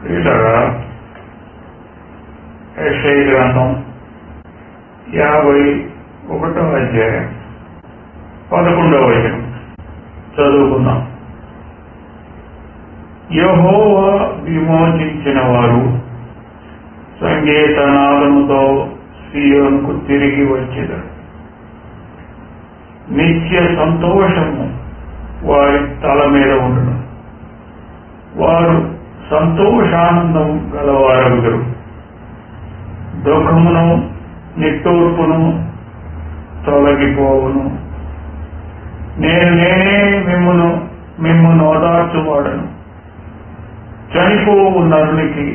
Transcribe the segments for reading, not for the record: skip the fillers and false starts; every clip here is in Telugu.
ప్రియులారా, యెషయా గ్రంథం 51వ అధ్యాయం 11వ వచనం చదువుకుందాం. యెహోవా విమోచించిన వారు సంగీతనాదముతో సీయోనుకు తిరిగి వచ్చెదరు. నిత్య సంతోషము వారి తల మీద ఉండును. వారు సంతోషానందం గలవారగుదురు. దుఃఖమును నిట్టూర్పును తొలగిపోవును. నేనే మిమ్మును ఓదార్చువాడను. చనిపోవు నరునికి,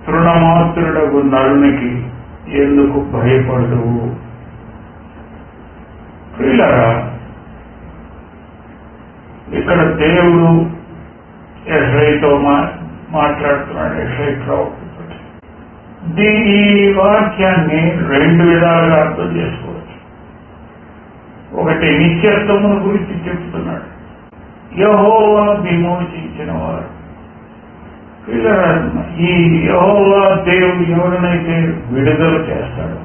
తృణమాత్రుడగు నరునికి ఎందుకు భయపడదువు? ప్రియులారా, ఇక్కడ దేవుడు యెషయాతో మాట్లాడుతున్నాడు. యెషయా ప్రవక్తతో ఈ వాక్యాన్ని రెండు విధాలుగా అర్థం చేసుకోవచ్చు. ఒకటి, నిత్యత్వమును గురించి చెప్తున్నాడు. యెహోవా విమోచించిన వారు. ఈ యెహోవా దేవుడు ఎవరినైతే విడుదల చేస్తాడో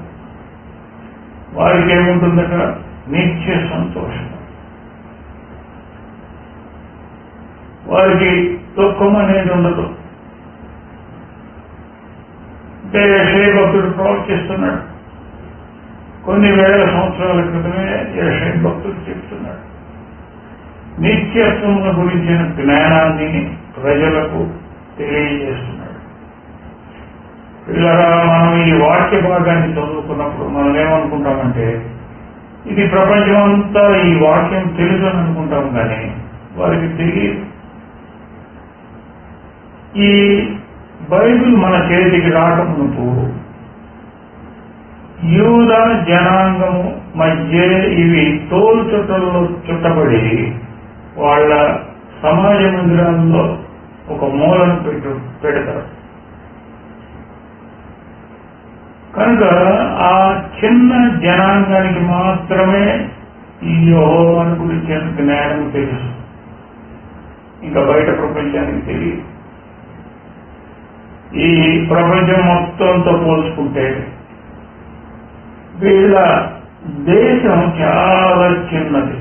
వారికి ఏముంటుందట? నిత్య సంతోషం. వారికి దుఃఖం అనేది ఉండదు. అంటే యెషయా భక్తుడు ప్రవచిస్తున్నాడు. కొన్ని వేల సంవత్సరాల క్రితమే యెషయా భక్తుడు చెప్తున్నాడు. నిత్యత్వముల గురించిన జ్ఞానాన్ని ప్రజలకు తెలియజేస్తున్నాడు. పిల్లరా, మనం ఈ వాక్య భాగాన్ని చదువుకున్నప్పుడు మనం ఏమనుకుంటామంటే ఇది ప్రపంచమంతా ఈ వాక్యం తెలుసు అని అనుకుంటాం, కానీ వారికి తెలియదు. ఈ బైబిల్ మన చేతికి రాకమునుపు యూదా జనాంగము మధ్య ఇవి తోలు చుట్టల్లో చుట్టబడి వాళ్ళ సమాజ మందిరాల్లో ఒక మూలను పెడతారు. కనుక ఆ చిన్న జనాంగానికి మాత్రమే ఈ యెహోవాను గురించిన జ్ఞానం తెలుసు. ఇంకా బయట ప్రపంచానికి తెలియదు. ఈ ప్రపంచం మొత్తంతో పోల్చుకుంటే వీళ్ళ దేశం చాలా చిన్నది.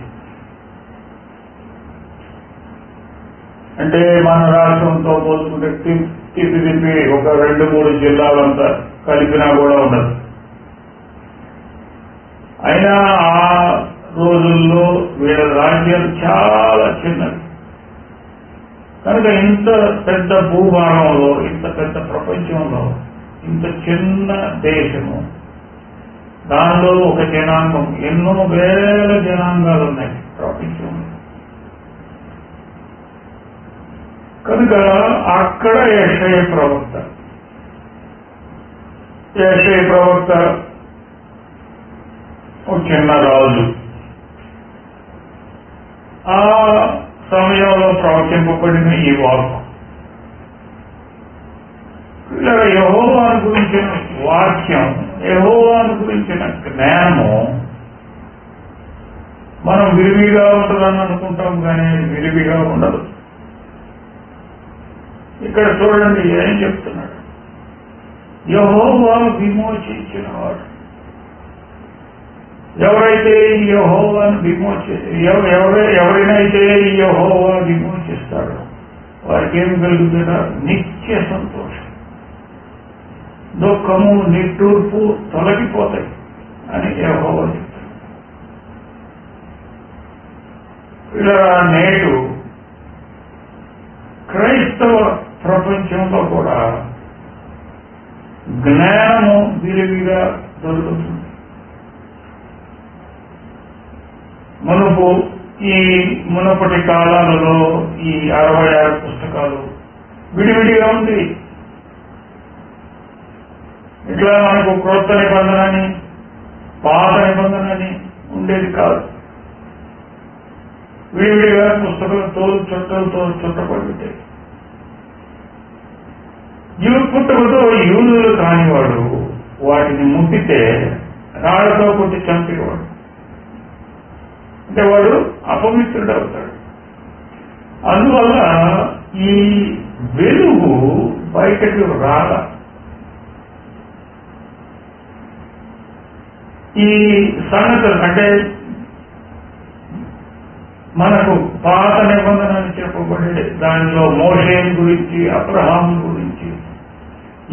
అంటే మన రాష్ట్రంతో పోల్చుకుంటే తిప్పి ఒక 2-3 జిల్లాలంతా కలిపినా కూడా ఉండదు. అయినా ఆ రోజుల్లో వీళ్ళ రాజ్యం చాలా చిన్నది. కనుక ఇంత పెద్ద భూభాగంలో, ఇంత పెద్ద ప్రపంచంలో, ఇంత చిన్న దేశము, దానిలో ఒక జనాంగం, ఎన్నో వేల జనాంగాలు ఉన్నాయి ప్రపంచంలో. కనుక అక్కడ యెషయా ప్రవక్త ఒక చిన్న రాజు. ఆ సమయంలో ప్రవచింపబడిన ఈ వాక్కు, యెహోవాను గురించిన వాక్యం, యెహోవాను గురించిన జ్ఞానము మనం విరివిగా ఉంటుందని అనుకుంటాం, కానీ విరివిగా ఉండదు. ఇక్కడ చూడండి ఏం చెప్తున్నాడు. యెహోవా విమోచించిన వాడు. ఎవరైతే ఈ యెహోవాను ఎవరినైతే ఈ యెహోవా విమోచిస్తాడో వారికి ఏమి కలుగుతుందా? నిత్య సంతోషం. దుఃఖము నిట్టూర్పు తొలగిపోతాయి అని యెహోవా చెప్తాడు. ఇలా నేడు క్రైస్తవ ప్రపంచంలో కూడా జ్ఞానము విరివిగా దొరుకుతుంది. మునుపటి కాలాలలో ఈ 66 పుస్తకాలు విడివిడిగా ఉంది. ఇట్లా మనకు క్రొత్త నిబంధనని, పాత నిబంధనని ఉండేది కాదు. విడివిడిగా పుస్తకాలతో చుట్టలతో చుట్టబడుతాయి. పుట్టుకతో యూదులు కానివాడు వాటిని ముట్టితే రాళ్లతో కొట్టి చంపేవాడు. అంటే వాడు అపవిత్రుడవుతాడు. అందువల్ల ఈ వెలుగు బయటకు రాల. ఈ సంగతులు అంటే మనకు పాత నిబంధనలు చెప్పబడే దానిలో మోషే గురించి, అబ్రహాం గురించి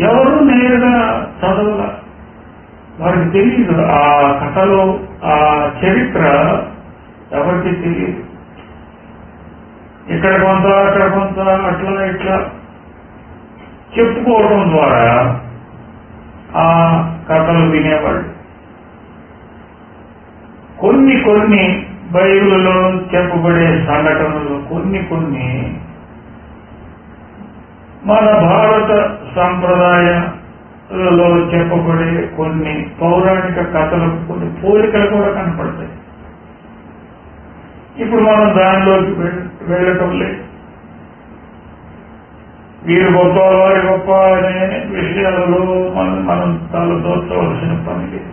ఎవరు నేరుగా చదవల, వారికి తెలియదు. ఆ కథలో ఆ చరిత్ర ఎవరికి తెలియదు. ఇక్కడ కొంత అక్కడ కొంత అట్లా ఇట్లా చెప్పుకోవడం ద్వారా ఆ కథలు వినేవాళ్ళు. కొన్ని కొన్ని బైబిల్లో చెప్పబడే సంఘటనలు కొన్ని మన భారత సంప్రదాయాలలో చెప్పబడే కొన్ని పౌరాణిక కథలకు కొన్ని పోలికలు కూడా కనపడతాయి. ఇప్పుడు మనం దానిలోకి వెళ్ళటం లేదు. వీరు గొప్ప, వారి గొప్ప అనే విషయాలలో మనం తలదోచవలసిన పని లేదు.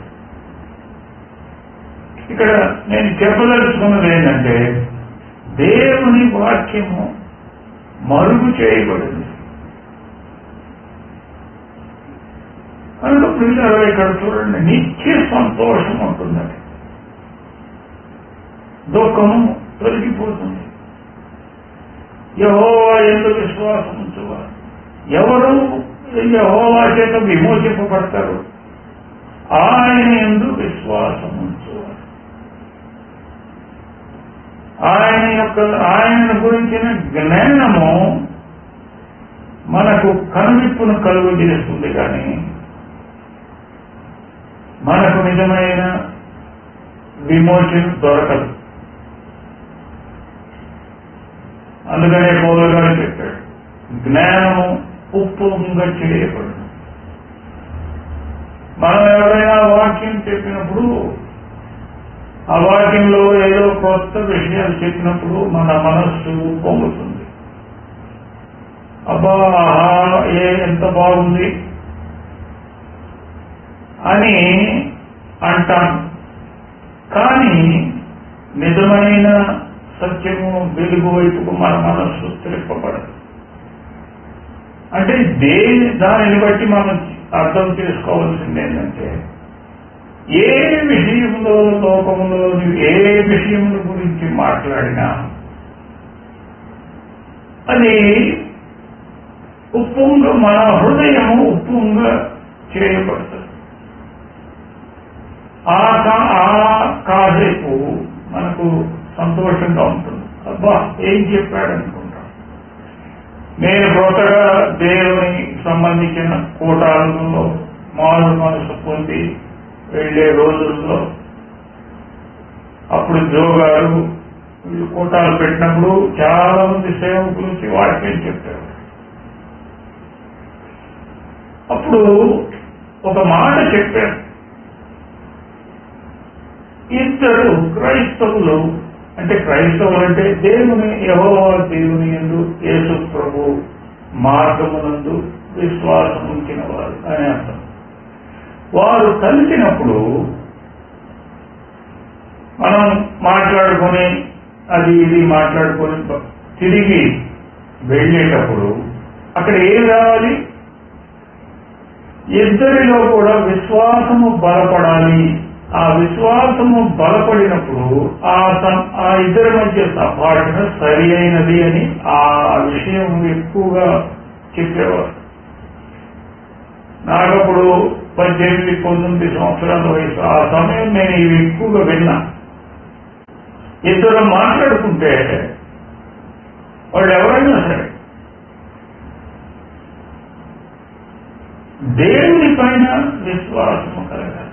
ఇక్కడ నేను చెప్పదలుచుకున్నది ఏంటంటే, దేవుని వాక్యము మరుగు చేయబడింది. కనుక పిల్లలు ఇక్కడ చూడండి, నిత్య సంతోషం ఉంటుందండి, దుఃఖము తొలగిపోతుంది. యెహోవా యందు విశ్వాసం ఉంచువారు, ఎవరు యెహోవా చేత విమోచింపబడతారు, ఆయన యందు విశ్వాసం ఉంచువారు. ఆయన గురించిన జ్ఞానము మనకు కనువిప్పును కలుగు చేస్తుంది, కానీ మనకు నిజమైన విమోచన దొరకదు. అందుకనే పౌలు గారు చెప్పాడు, జ్ఞానము ఉప్పొంగ చేయబడదు. మనం ఎవరైనా వాక్యం చెప్పినప్పుడు, ఆ వాక్యంలో ఏదో కొత్త విషయాలు చెప్పినప్పుడు మన మనస్సు పొంగుతుంది. అబ్బా, ఎంత బాగుంది అని అంటాం. కానీ నిజమైన సత్యము వెలుగు వైపుకు మన మనస్సు తిరగబడదు. అంటే దానిని బట్టి మనం అర్థం చేసుకోవాల్సింది ఏంటంటే, ఏ విషయంలో లోకంలో ఏ విషయముల గురించి మాట్లాడినా అది మన హృదయము ఉప్పొంగ చేయబడుతుంది. ఆ కాసేపు మనకు సంతోషంగా ఉంటుంది. అబ్బా, ఏం చెప్పాడనుకుంటాం. నేను కొత్తగా దేవుని సంబంధించిన కూటాలలో మారు మనసు పొంది వెళ్లే రోజుల్లో అప్పుడు జోగారు కూటాలు పెట్టినప్పుడు చాలా మంది సేవకులు వచ్చి వాక్యం చెప్పారు. అప్పుడు ఒక మాట చెప్పారు, ఇద్దరు క్రైస్తవులు, అంటే క్రైస్తవులు అంటే యెహోవా దేవుని యందు యేసు ప్రభు మార్గమునందు విశ్వాసం ఉంచిన వారు అని అర్థం. వారు కలిసినప్పుడు మనం మాట్లాడుకొని అది ఇది మాట్లాడుకొని తిరిగి వెళ్ళేటప్పుడు అక్కడ ఏం రావాలి? ఇద్దరిలో కూడా విశ్వాసము బలపడాలి. ఆ విశ్వాసము బలపడినప్పుడు ఆ ఇద్దరి మధ్య సంభాషణ సరి అయినది అని ఆ విషయం ఎక్కువగా చెప్పేవారు. నాకప్పుడు 18-19 సంవత్సరాల వయసు. ఆ సమయం నేను ఇవి ఎక్కువగా విన్నా. ఇద్దరు మాట్లాడుకుంటే వాళ్ళు ఎవరైనా సరే దేవుని పైన విశ్వాసము కలగాలి.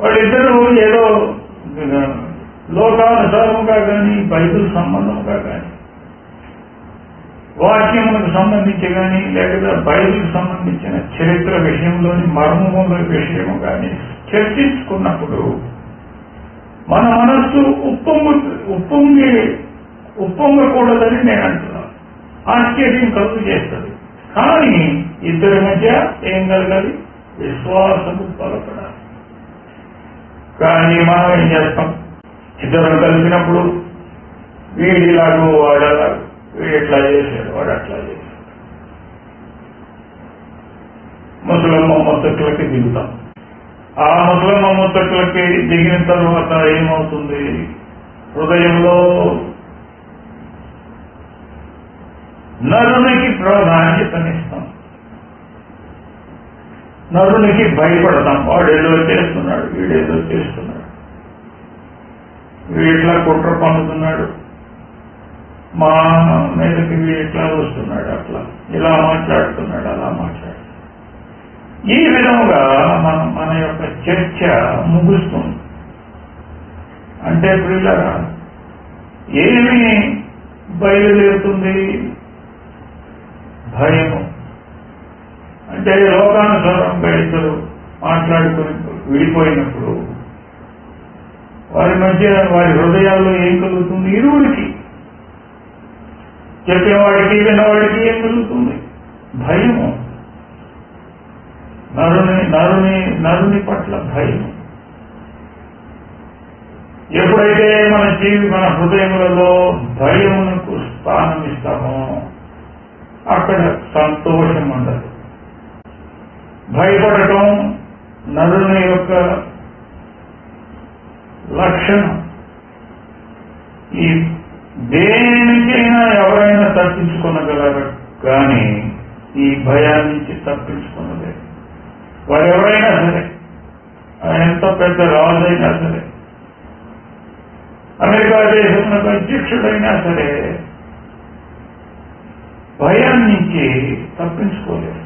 వాళ్ళిద్దరూ ఏదో లోకానుసారముగా కానీ, బైబిల్ సంబంధముగా కానీ, వాక్యములకు సంబంధించి కానీ, లేకపోతే బైబిల్కి సంబంధించిన చరిత్ర విషయంలోని మర్మముల విషయము కానీ చర్చించుకున్నప్పుడు మన మనస్సు ఉప్పొంగకూడదని నేను అంటున్నాను. ఆశ్చర్యం కలుగు చేస్తుంది. కానీ ఇద్దరి మధ్య ఏం కలగాలి? విశ్వాసము బలపడాలి. కానీ మనం ఏం చేస్తాం? ఇద్దరు కలిసినప్పుడు వీడిలాగో వాడలాగో ఇట్లా చేశాడు, వాడు అట్లా చేశాడు. ముసలమ్మ ముత్తట్లకి దిగుతాం. ఆ ముసలమ్మ ముత్తట్లకి దిగిన తర్వాత ఏమవుతుంది? హృదయంలో నరునికి ప్రాధాన్యతనిస్తాం, నరునికి భయపడతాం. వాడేదో చేస్తున్నాడు, వీడేదో చేస్తున్నాడు, వీడిట్లా కుట్ర పన్నుతున్నాడు, మా మీదకి వీడిట్లా వస్తున్నాడు, అట్లా ఇలా మాట్లాడుతున్నాడు, అలా మాట్లాడు. ఈ విధంగా మన యొక్క చర్చ ముగుస్తుంది. అంటే పిల్లరా ఏమి బయలుదేరుతుంది? భయము. అంటే లోకానుసారంగా ఇద్దరు మాట్లాడుకుని విడిపోయినప్పుడు వారి మధ్య వారి హృదయాల్లో ఏం కలుగుతుంది? ఇరువురికి, చెప్పేవాడికి విన్నవాడికి ఏం కలుగుతుంది? భయము. నరుని పట్ల భయము. ఎప్పుడైతే మన హృదయములలో భయమునకు స్థానం ఇస్తామో అక్కడ సంతోషం ఉండదు. భయపడటం నరుని యొక్క లక్షణం. ఈ దేని నుంచైనా ఎవరైనా తప్పించుకోగలరు, కానీ ఈ భయాన్ని నుంచి తప్పించుకోలేదు. వారు ఎవరైనా సరే, ఎంత పెద్ద రాజైనా సరే, అమెరికా దేశంలో అధ్యక్షుడైనా సరే, భయాన్ని నుంచి తప్పించుకోలేదు.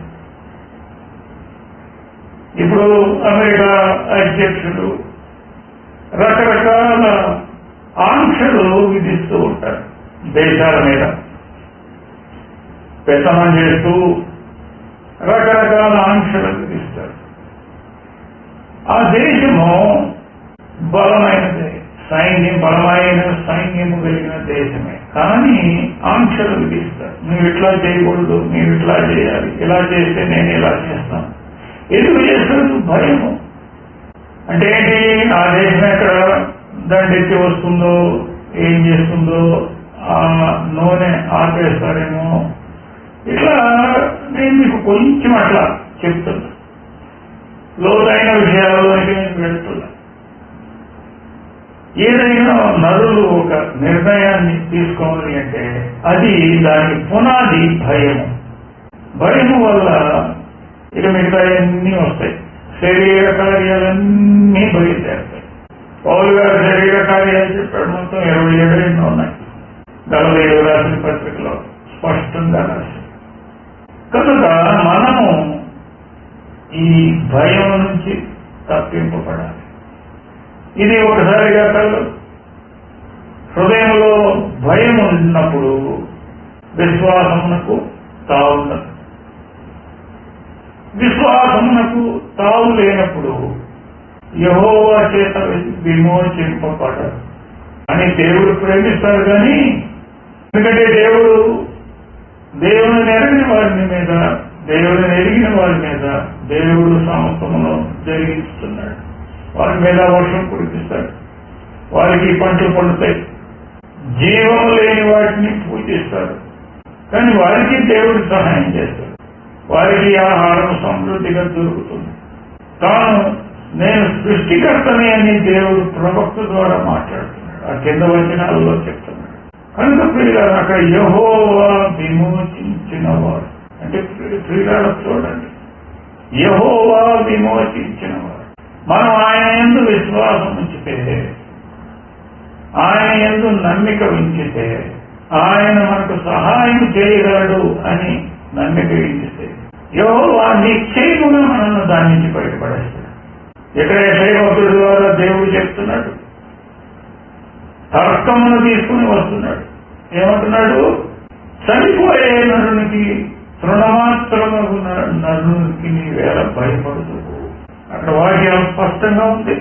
ఇప్పుడు అమెరికా అధ్యక్షుడు రకరకాల ఆంక్షలు విధిస్తూ ఉంటారు దేశాల మీద, పెత్తనం చేస్తూ రకరకాల ఆంక్షలు విధిస్తారు. ఆ దేశము బలమైనదే, బలమైన సైన్యము కలిగిన దేశమే, కానీ ఆంక్షలు విధిస్తారు. నువ్వు ఇట్లా చేయకూడదు, నీవు ఇట్లా చేయాలి, ఇలా చేస్తే నేను ఇలా చేస్తాను. ఎందుకు చేస్తారు? భయము. అంటే ఏంటి? ఆ దేశం ఎక్కడ దండెత్తి వస్తుందో, ఏం చేస్తుందో, ఆ నూనె ఆపేస్తారేమో. ఇట్లా నేను మీకు కొంచెం అట్లా చెప్తున్నా, లోతైన విషయాల్లోకి వెళ్తున్నా. ఏదైనా నరులు ఒక నిర్ణయాన్ని తీసుకోవాలి అంటే అది దాని పునాది భయము. భయము వల్ల ఇక మిగతా అన్నీ వస్తాయి. శరీర కార్యాలన్నీ బయలుదేరుతాయి. పౌలు గారు శరీర కార్యాలు చెప్పాడు, మొత్తం 27 ఉన్నాయి. గలతీయులకు రాసిన పత్రికలో స్పష్టంగా రాశారు. కనుక మనము ఈ భయం నుంచి తప్పింపబడాలి. ఇది ఒకసారిగా కళ్ళు. హృదయంలో భయం ఉన్నప్పుడు విశ్వాసమునకు తావుండదు. విశ్వాసమునకు తావు లేనప్పుడు యెహోవా చేత విమోచింపబడదు అని దేవుడు ప్రేమిస్తారు. కానీ ఎందుకంటే దేవుని ఎరిగిన వారి మీద, దేవుడిని ఎరిగిన వారి మీద దేవుడు సమస్తమును జరిగిస్తున్నాడు. వారి మీద వర్షం కురిపిస్తాడు, వారికి పంటలు పండుతాయి, జీవము లేని వాటిని పూజిస్తారు. కానీ వారికి దేవుడు సహాయం చేస్తాడు, వారికి ఆహారం సమృద్ధిగా దొరుకుతుంది. తాను నేను సృష్టికర్తనే అని దేవుడు ప్రవక్త ద్వారా మాట్లాడుతున్నాడు. ఆ కింద వచనాలలో చెప్తున్నాడు. కనుక ప్రియులారా, అక్కడ యెహోవా విమోచించినవాడు అంటే ప్రియులారా చూడండి, యెహోవా విమోచించినవాడు. మనం ఆయన యందు విశ్వాసం ఉంచితే, ఆయన యందు నమ్మిక ఉంచితే, ఆయన మనకు సహాయం చేయగలడు అని నమ్మిక ఉంచితే యెహోవా నిశ్చయముగా మనల్ని దాని నుంచి బయటపడేస్తాడు. ఇక్కడ యెషయా భక్తుడి ద్వారా దేవుడు చెప్తున్నాడు, తర్కమును తీసుకుని వస్తున్నాడు. ఏమంటున్నాడు? చనిపోయే నరునికి, తృణమాత్రము నరునికి నీవేళ భయపడుతూ. అక్కడ వాక్యం స్పష్టంగా ఉంది.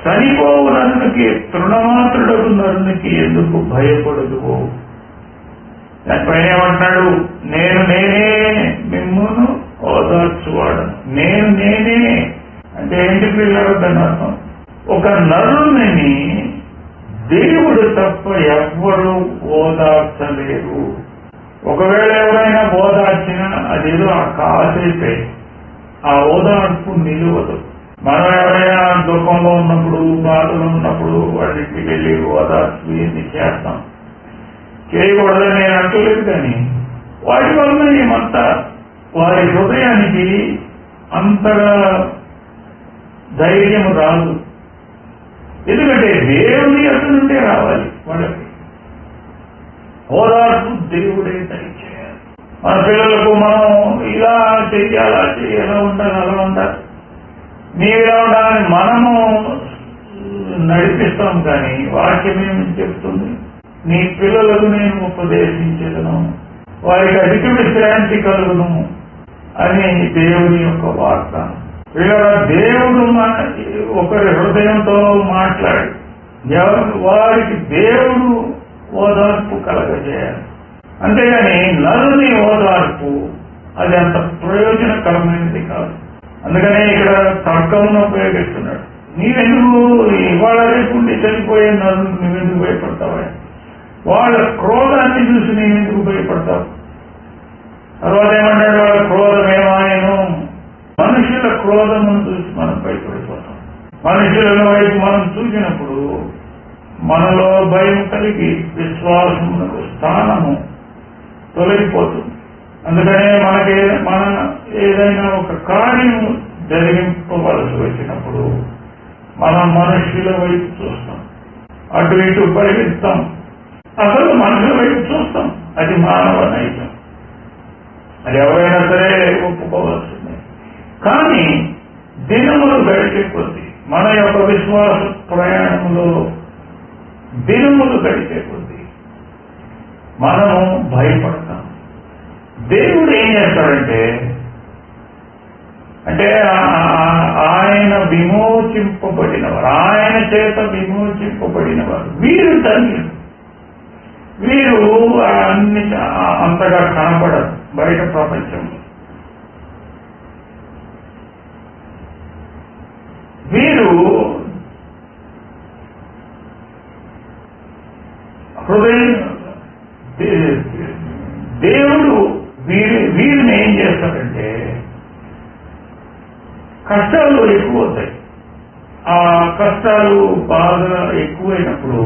చనిపోవు నరునికి, తృణమాత్రుడకు నరునికి ఎందుకు భయపడదు? దానిపైన ఏమంటున్నాడు? నేనే మిమ్మును ఓదార్చువాడను. నేనే అంటే ఏంటి పిల్లలు? దాని అర్థం, ఒక నరుని దేవుడు తప్ప ఎవ్వరూ ఓదార్చలేరు. ఒకవేళ ఎవరైనా ఓదార్చినా అదేదో ఆ కాసేపే, ఆ ఓదార్పు నిలువదు. మనం ఎవరైనా దుఃఖంలో ఉన్నప్పుడు, బాధలో ఉన్నప్పుడు వాళ్ళ ఇంటికి వెళ్ళి ఓదార్పు ఎన్ని చేస్తాం. చేయకూడదని నేను అంటలేదు, కానీ వాటి వలన ఏమంతా వారి హృదయానికి అంతగా ధైర్యం రాదు. ఎందుకంటే దేవుని యొక్క నుండే రావాలి వాళ్ళకి ఓదార్పు. దేవుడే దయచేయాలి. మన పిల్లలకు మనం ఇలా చెయ్యాలి, అలా చెయ్యాలా, ఉండాలి, అలా ఉండాలి, నీవిలా ఉండాలని మనము నడిపిస్తాం. కానీ వాక్యం ఏమని చెప్తుంది? నీ పిల్లలకు నేను ఉపదేశించదను, వారికి అధిక విశ్రాంతి కలుగును అని దేవుని యొక్క వాగ్దానం. దేవుడు ఒకరి హృదయంతో మాట్లాడి వారికి దేవుడు ఓదార్పు కలగజేయాలి. అంతేగాని నరుని ఓదార్పు అది అంత ప్రయోజనకరమైనది కాదు. అందుకనే ఇక్కడ తర్కమును ఉపయోగిస్తున్నాడు. నీవెందుకు ఇవాళ రేపు చనిపోయే నరుని నువ్వెందుకు భయపడతావా? వాళ్ళ క్రోధాన్ని చూసి నేనెందుకు భయపడతావు? తర్వాత ఏమంటాడు? వాళ్ళ క్రోధం ఏమాయను? మనుషుల క్రోధమును చూసి మనం భయపడిపోతాం. మనుషుల వైపు మనం చూసినప్పుడు మనలో భయం కలిగి విశ్వాసమునకు స్థానము తొలగిపోతుంది. అందుకనే మన ఏదైనా ఒక కార్యం జరిగింపవలసి వచ్చినప్పుడు మనం మనుషుల వైపు చూస్తాం, అటు ఇటు పరిగెత్తాం, అసలు మనుషుల వైపు చూస్తాం. అది మానవ నైజం, అది ఎవరైనా సరే ఒప్పుకోవాల్సిందే. కానీ దినములు గడిచే కొద్దీ, మన యొక్క విశ్వాస ప్రయాణంలో దినములు గడిచే కొద్దీ మనము భయపడతాం. దేవుడు ఏం చేస్తాడంటే, ఆయన విమోచింపబడినవారు, ఆయన చేత విమోచింపబడినవారు వీరు ధన్యులు. వీరు అన్ని అంతగా కనపడరు బయట ప్రపంచంలో. వీరు హృదయం దేవుడు వీరిని ఏం చేస్తాడంటే, కష్టాలు ఎక్కువ అవుతాయి. ఆ కష్టాలు బాగా ఎక్కువైనప్పుడు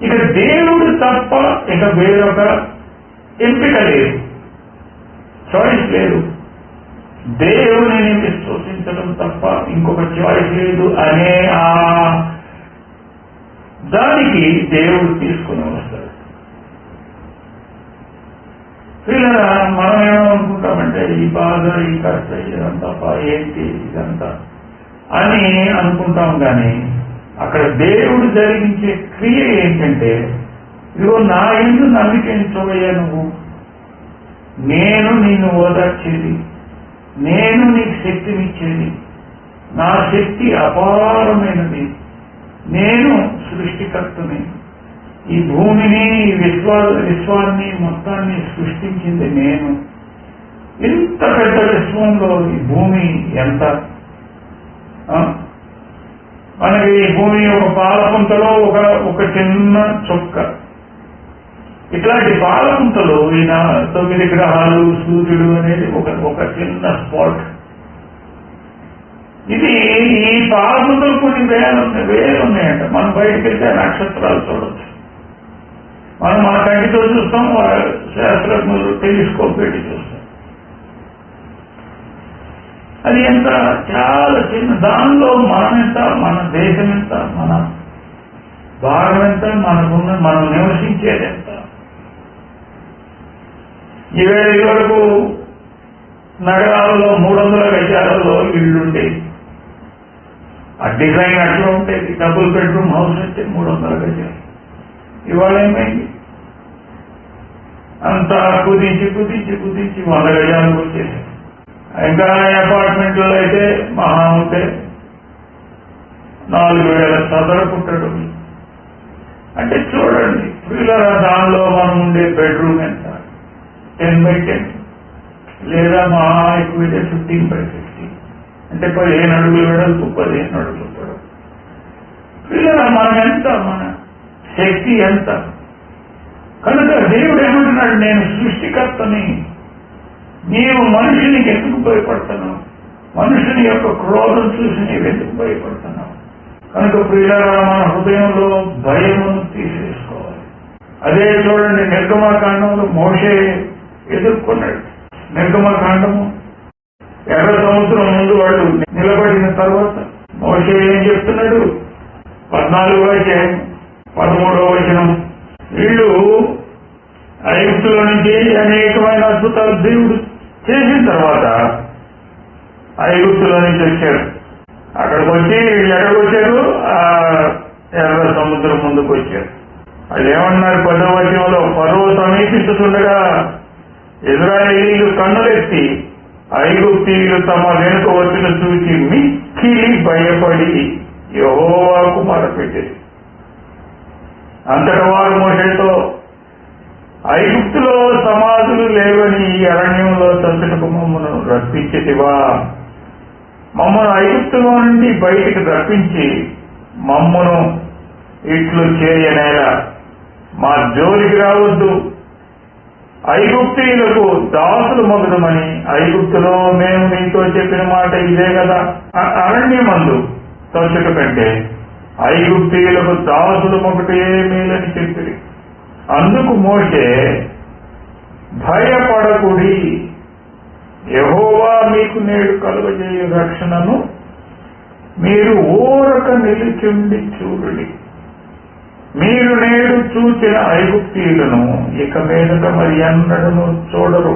ఇక దేవుడు తప్ప ఇక వేరొక ఎంపిక లేదు, చాయిస్ లేదు. దేవుని విశ్వసించడం తప్ప ఇంకొక చాయిస్ లేదు అనే ఆ దానికి దేవుడు తీసుకుని వస్తాడు. పిల్లల మనం ఏమనుకుంటామంటే, ఈ బాధ, ఈ కష్టం, ఇదంతా ఏంటి ఇదంతా అని అనుకుంటాం. కానీ అక్కడ దేవుడు జరిగించే క్రియ ఏంటంటే, ఇదిగో నా యందు నమ్మిక ఉంచవయ్యా నువ్వు, నేను నిన్ను ఓదార్చేది, నేను నీకు శక్తినిచ్చేది, నా శక్తి అపారమైనది, నేను సృష్టికర్తని, ఈ భూమిని, ఈ విశ్వాన్ని మొత్తాన్ని సృష్టించింది నేను. ఇంత పెద్ద విశ్వంలో ఈ భూమి ఎంత, మనకి ఈ భూమి ఒక పాలపుంతలో ఒక చిన్న చుక్క. ఇట్లాంటి పాలపుంతలో ఈ 9 గ్రహాలు, సూర్యుడు అనేది ఒక చిన్న స్పాట్. ఇది ఈ పాలపుంతలు కొన్ని వేలు ఉన్నాయంట. మనం బయటకు వెళ్తే నక్షత్రాలు చూడవచ్చు. మనం మన కంటితో చూస్తాం, శాస్త్రజ్ఞులు టెలిస్కోప్ పెట్టి చూస్తాం. అది ఎంత చాలా చిన్న. దానిలో మనం ఎంత, మన దేశం ఎంత, మన భారం ఎంత, మనం నివసించేది ఎంత. ఈ వరకు నగరాల్లో 300 గజాలలో ఇళ్ళుండేవి. ఆ డిజైన్ అట్లా ఉండేది. డబుల్ బెడ్రూమ్ హౌస్ అయితే 300 గజాలు. ఇవాళ ఏమైంది? అంతా కుదించి 100 గజాలకు వచ్చేసాయి. ఇంకా అపార్ట్మెంట్లో అయితే మహా ఉంటే 4000 చదరపు అడుగులు. అంటే చూడండి పిల్లల, దానిలో మనం ఉండే బెడ్రూమ్ ఎంత? 10x10, లేదా మహా ఎక్కువైతే 15x15. అంటే 15 అడుగులు వెడల్పు, 15 అడుగులు పొడవు. పిల్లల మనం ఎంత, మన శక్తి ఎంత? కనుక దేవుడు ఏమంటున్నాడు, నేను సృష్టికర్తని, నీవు మనుషునికి ఎందుకు భయపడుతున్నావు? మనుషుని యొక్క క్రోధం చూసి నీవు ఎందుకు భయపడుతున్నావు? కనుక ప్రియులారా, మన హృదయంలో భయమును తీసేసుకోవాలి. అదే చూడండి, నిర్గమకాండంలో మోషే ఎదుర్కొన్నాడు. నిర్గమకాండము ఎర్ర సముద్రం ముందు వాళ్ళు నిలబడిన తర్వాత మోషే ఏం చెప్తున్నాడు? 14వ అధ్యాయం 13వ వచనం, వీళ్ళు ఐగుప్తుల నుంచి అనేకమైన అద్భుతాలు దేవుడు చేసిన తర్వాత ఐగుప్తుల నుంచి వచ్చారు. అక్కడికి వచ్చి వీళ్ళు ఎక్కడికి వచ్చారు? ఆ ఎర్ర సముద్రం ముందుకు వచ్చారు. వాళ్ళు ఏమన్నారు? 10వ వచనంలో, ఫరో సమీపిస్తుండగా ఇశ్రాయేలీయులు కన్నులెత్తి ఐగుప్తీయులు తమ వెనుక వచ్చిన చూసి మిక్కిలి భయపడి యెహోవాకు మొరపెట్టారు. అంతట వారు మోషేతో, ఐగుప్తులో సమాధులు లేవని ఈ అరణ్యంలో చంచుటకు మమ్మను రప్పించితివా? మమ్మను ఐగుప్తులో నుండి బయటికి రప్పించి మమ్మను ఇట్లు చేయనేలా, మా జోలికి రావద్దు, ఐగుప్తీయులకు దాసులు మగుదమని ఐగుప్తులో మేము నీతో చెప్పిన మాట ఇదే కదా. అరణ్యమందు తోచుట కంటే ఐగుప్తీయులకు దాసులు మొగటే మేలని చెప్పి, అందుకు మోషే, భయపడకుడి, యెహోవా మీకు నేడు కలుగజేయు రక్షణను మీరు ఊరక నిలిచుండి చూడుడి. మీరు నేడు చూచిన ఐగుప్తీయులను ఇక మీదట మరి ఎన్నడను చూడరు.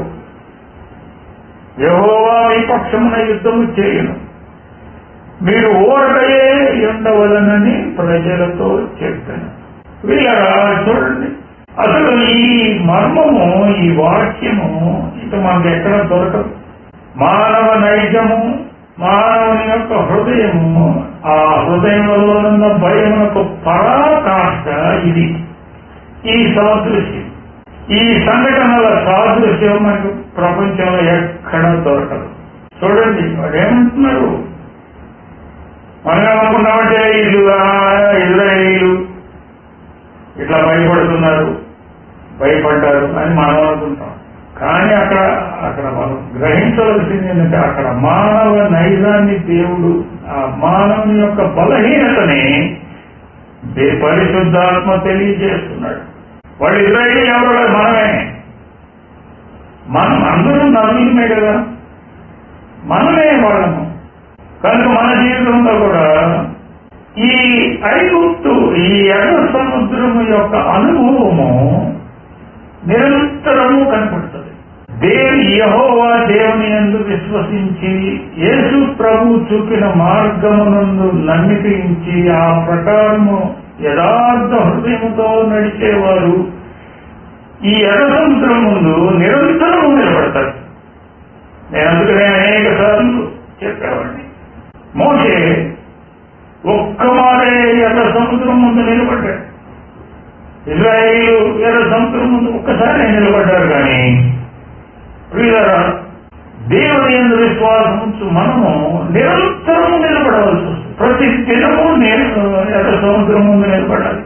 యెహోవా మీ పక్షమున యుద్ధము చేయును, మీరు ఊరకయే ఉండవలనని ప్రజలతో చెప్పాను. వీళ్ళరా చూడండి, అసలు ఈ మర్మము, ఈ వాక్యము ఇక మనకు ఎక్కడ దొరకదు. మానవ నైజము, మానవుని యొక్క హృదయము, ఆ హృదయంలో ఉన్న భయమునకు పరాకాష్ట ఇది. ఈ సాదృశ్యం, ఈ సంఘటనల సాదృశ్యం మనకు ప్రపంచంలో ఎక్కడ దొరకదు. చూడండి, వాడు ఏమంటున్నారు? మనం ఏమనుకున్నామంటే ఇజ్రాయేలీయులు ఇట్లా భయపడుతున్నారు, భయపడ్డారు అని మనం అనుకుంటాం. కానీ అక్కడ మనం గ్రహించవలసింది ఏంటంటే, అక్కడ మానవ నైజాన్ని దేవుడు, ఆ మానవుని యొక్క బలహీనతని పరిశుద్ధాత్మ తెలియజేస్తున్నాడు. వాళ్ళు ఇజ్రాయేలీలు ఎవరు? మనమే. మనం అందరూ నరులమే కదా, మనమే వాళ్ళము. కనుక మన జీవితంలో కూడా ఈ ఐగుప్తు, ఈ ఎర్ర సముద్రము యొక్క అనుభవము నిరంతరము కనపడుతుంది. యెహోవా దేవుని యందు విశ్వసించి యేసు ప్రభు చూపిన మార్గమునందు నమ్మికించి ఆ ప్రకారము యథార్థ హృదయముతో నడిచేవారు ఈ ఎర్ర సముద్రం ముందు నిరంతరము నిలబడతారు. నేను అందుకనే అనేక సార్లు చెప్పేవాడిని, మోషే ఒక్క మారే ఎర్ర సముద్రం ముందు నిలబడ్డాడు. ఇజ్రాయేలీయులు ఎర్ర సముద్రం ముందు ఒక్కసారి నిలబడ్డారు. కానీ ప్రియులారా, దేవుని యందు విశ్వాసం ఉంచు మనము నిరంతరము నిలబడవలసి వస్తుంది. ప్రతి దినము ఎర్ర సముద్రం ముందు నిలబడాలి.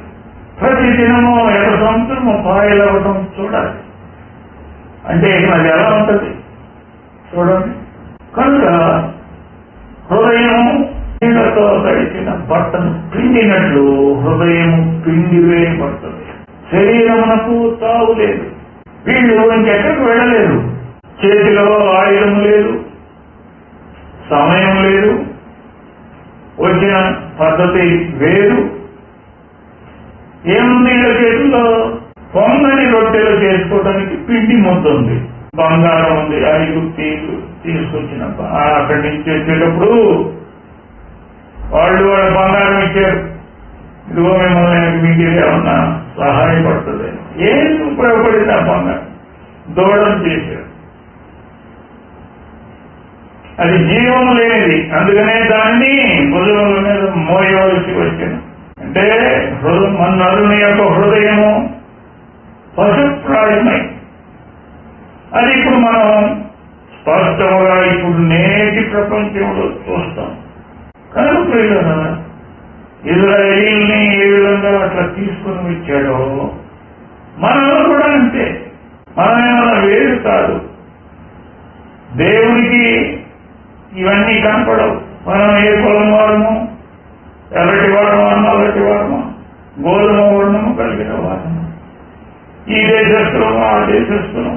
ప్రతి దినము ఎర్ర సముద్రము పాయలవటం చూడాలి. అంటే ఇక అది ఎలా ఉంటుంది చూడండి. కనుక హృదయము నీళ్లతో తడిచిన బట్టను పిండినట్లు హృదయము పిండివేయబడుతుంది. శరీరమునకు తావు లేదు. వీళ్ళు ఇంకెక్కడికి వెళ్ళలేదు. చేతిలో ఆయుధం లేదు, సమయం లేదు, వచ్చిన పద్ధతి వేరు. ఏముంది వీళ్ళ చేతుల్లో? పొంగని రొట్టెలు చేసుకోవడానికి పిండి ముద్ద ఉంది, బంగారం ఉంది. ఐగుప్తీయులు తీసుకొచ్చిన అక్కడి నుంచి వచ్చేటప్పుడు వాళ్ళు వాళ్ళ బంగారం ఇచ్చారు. ఇదిగో మిమ్మల్ని మీకు ఏమన్నా సహాయపడుతుంది. ఏం ఉపయోగపడింది ఆ బంగారం? దూడం చేశారు. అది జీవము లేనిది, అందుకనే దాన్ని భుజముల మీద మోయవలసి వచ్చింది. అంటే మన నరుని యొక్క హృదయము పశుప్రాయమై, అది ఇప్పుడు మనం స్పష్టంగా ఇప్పుడు నేటి ప్రపంచంలో చూస్తాం. కనుక ప్రియులారా, ఇజ్రాయేలీయుల్ని ఏ విధంగా అట్లా తీసుకుని వచ్చాడో మనలో కూడా అంతే. మనమేమన్నా వేరు కాదు. దేవునికి ఇవన్నీ కనపడవు. మనం ఏ కులం వారము, ఎర్రటి వారమా నల్లటి వారమా, గోధుమ వర్ణము కలిగిన వారము, ఈ దేశస్తులము ఆ దేశస్తులం,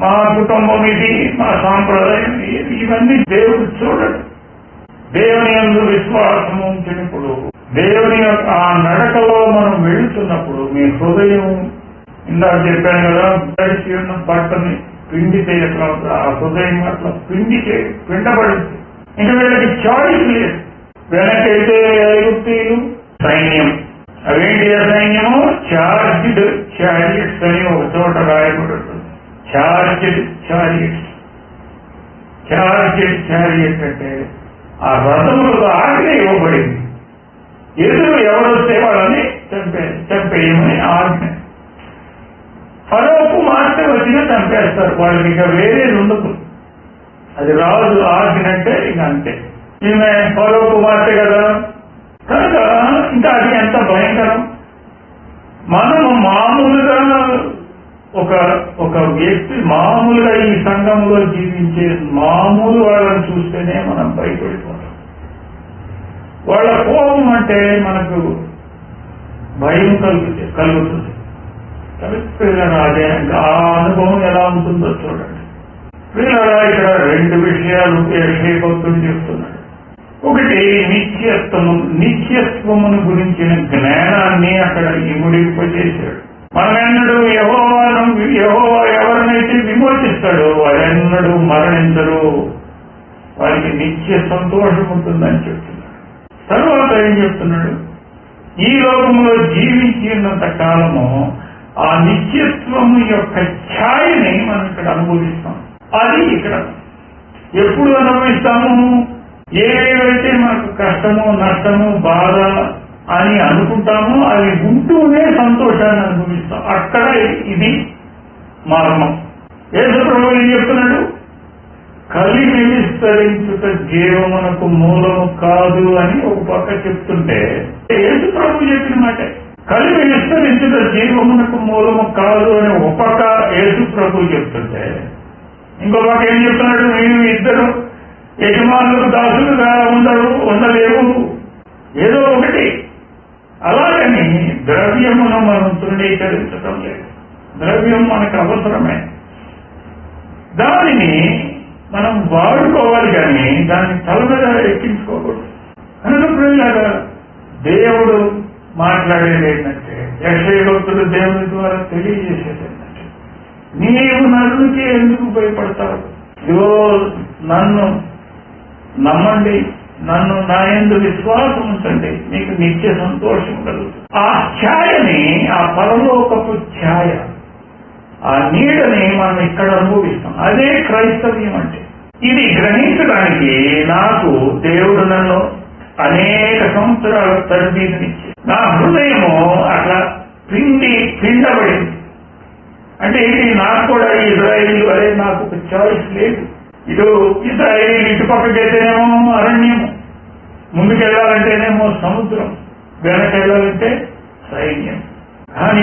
మా కుటుంబం ఇది, మా సాంప్రదాయం ఇవన్నీ దేవుడు చూడడు. దేవుని యందు విశ్వాసము ఉంచినప్పుడు, దేవుని యొక్క ఆ నడకలో మనం వెళుతున్నప్పుడు మీ హృదయం, ఇందాక చెప్పాను కదా, తడిచి ఉన్న బట్టని పిండితే ఎట్లా ఆ హృదయం అట్లా పిండబడింది. ఇంకా వీళ్ళకి చాయిస్ లేదు. వెనకైతే ఐగుప్తీయులు సైన్యం, అవేంటి ఆ సైన్యము? చార్జ్డ్ చారియట్స్ అని ఒక చోట రాయబడి ఉంటుంది. Charged chariots. చార్జ్డ్ చారియట్ అంటే ఆ రథములకు ఆజ్ఞ ఇవ్వబడింది. ఎదురు ఎవరొస్తే వాళ్ళని చంపేయమని ఆజ్ఞ. ఫరో కుమార్తె వచ్చినా చంపేస్తారు. వాళ్ళకి ఇక వేరేది ఉండదు. అది రాజు ఆజ్ఞ అంటే ఇక అంతే. ఈమె ఫరో కుమార్తె కదా, కనుక ఇంకా అది ఎంత భయంకరం. మనము మామూలుగా ఒక వ్యక్తి మామూలుగా ఈ సంఘంలో జీవించే మామూలు వాళ్ళని చూస్తేనే మనం భయపడిపోతాం. వాళ్ళ కోపం అంటే మనకు భయం కలుగుతుంది. పిల్లరా అదే ఆ అనుభవం ఎలా ఉంటుందో చూడండి. పిల్లరా ఇక్కడ రెండు విషయాలు భక్తుడు చెప్తున్నాడు. ఒకటి నిత్యత్వమును గురించిన జ్ఞానాన్ని అక్కడ ఇముడింపజేశాడు. మనమెన్నడూ యెహోవా ఎవరినైతే విమోచిస్తాడో వారెన్నడూ మరణించరు, వారికి నిత్య సంతోషం ఉంటుందని చెప్తున్నాడు. తర్వాత ఏం చెప్తున్నాడు? ఈ లోకంలో జీవించి ఉన్నంత కాలము ఆ నిత్యత్వము యొక్క ఛాయని మనం ఇక్కడ అనుభవిస్తాం. అది ఇక్కడ ఎప్పుడు అనుభవిస్తాము? ఏవైతే మనకు కష్టము, నష్టము, బాధ అని అనుకుంటామో అవి ఉంటూనే సంతోషాన్ని అనుభవిస్తాం. అక్కడ ఇది మర్మం. యేసు ప్రభువు ఏం చెప్తున్నాడు? కలిమి విస్తరించుట జీవమునకు మూలము కాదు అని ఒక పక్క చెప్తుంటే, యేసు ప్రభువు చెప్పిన మాట కలిమి విస్తరించుట జీవమునకు మూలము కాదు అని ఒక పక్క యేసు ప్రభువు చెప్తుంటే, ఇంకో పక్క ఏం చెప్తున్నాడు? మీరు ఇద్దరు యజమానులకు దాసులుగా ఉండలేవు, ఏదో ఒకటి. అలాగని ద్రవ్యమును మనం తృణీకరించడం లేదు. ద్రవ్యం మనకు అవసరమే, దానిని మనం వాడుకోవాలి, కానీ దాన్ని తల మీద ఎక్కించుకోకూడదు. కనుక దేవుడు మాట్లాడేది ఏంటంటే, యెషయా భక్తుడు దేవుని ద్వారా తెలియజేసేది ఏంటంటే, నీవు నరునికి ఎందుకు భయపడతావు? ఇదిగో నన్ను నమ్మండి, నన్ను నా యందు విశ్వాసం ఉంచండి, మీకు నిత్య సంతోషం కలుగుతుంది. ఆ ఛాయని, ఆ పరలోకపు ఛాయ, ఆ నీడని మనం ఇక్కడ అనుభవిస్తాం. అదే క్రైస్తవ్యం అంటే. ఇది గ్రహించడానికి నాకు దేవుడు నన్ను అనేక సంవత్సరాల తరబీదునిచ్చి నా హృదయము అట్లా పిండబడింది. అంటే ఇది నాకు కూడా ఇజ్రాయేలు అదే నాకు ఒక చాయిస్ లేదు. ఇటు ఇజ్రాయేల్ ఇటు పక్కకైతేనేమో అరణ్యము, ముందుకెళ్ళాలంటేనేమో సముద్రం, వెనకెళ్ళాలంటే సైన్యం. కానీ